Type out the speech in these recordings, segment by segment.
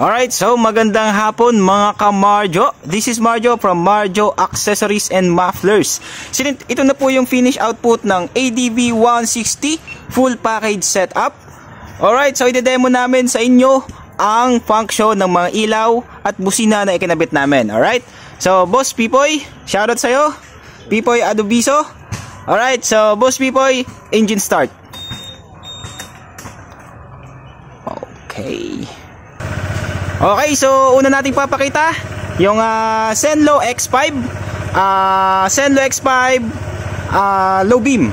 Alright, so magandang hapon mga ka-Marjo. This is Marjo from Marjo Accessories and Mufflers. Ito na po yung finish output ng ADV 160 full package setup. Alright, so ide-demo namin sa inyo ang function ng mga ilaw at busina na ikinabit namin. Alright, so Boss Pipoy, shoutout sa'yo. Pipoy Adobiso. Alright, so Boss Pipoy, engine start. Okay, so una nating papakita yung Senlo X5 Senlo X5 low beam.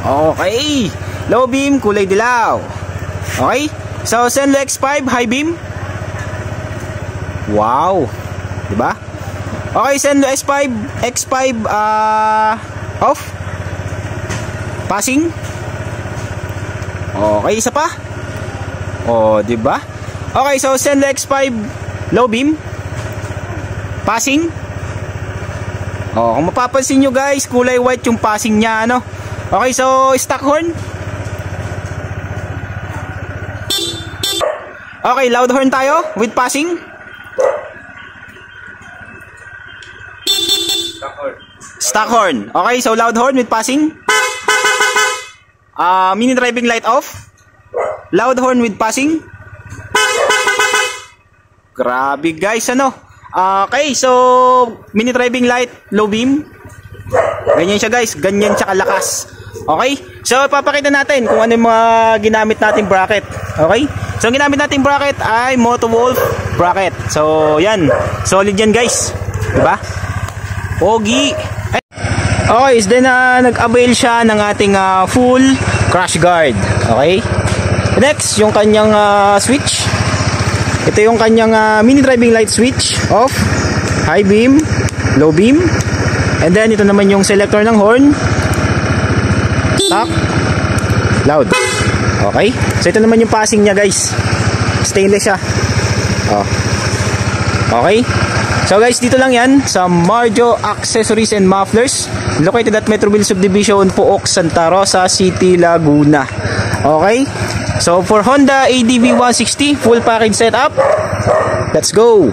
Okay, low beam, kulay dilaw. Okay, so Senlo X5 high beam. Wow, diba? Okay, Senlo X5 off, passing. Okay, isa pa. Oh, diba? Okay, so Senlo X5 low beam, passing. Oh, kung mapapansin nyo guys, kulay white yung passing niya, ano? Okay, so stock horn. Okay, loud horn tayo with passing. Stock horn. Okay, so loud horn with passing. Mini driving light off. Loud horn with passing. Grabe guys, ano? Okay, so mini driving light, low beam. Ganyan siya guys, ganyan siya kalakas. Okay, so papakita natin kung ano yung mga ginamit nating bracket. Okay, so ang ginamit nating bracket ay Motowolf bracket. So yan, solid yan guys, diba? Pogi. Okay, is then nag-avail siya ng ating full crash guard. Okay, next yung kanyang switch. Ito yung kanyang mini driving light switch off, high beam, low beam. And then ito naman yung selector ng horn, stock, loud. Okay, so ito naman yung passing niya guys, stainless siya. Okay, so guys, dito lang yan sa Marjo Accessories and Mufflers, located at Metroville Subdivision, Pook, Santa Rosa City, Laguna. Okay, so for Honda ADV 160 full package setup, let's go.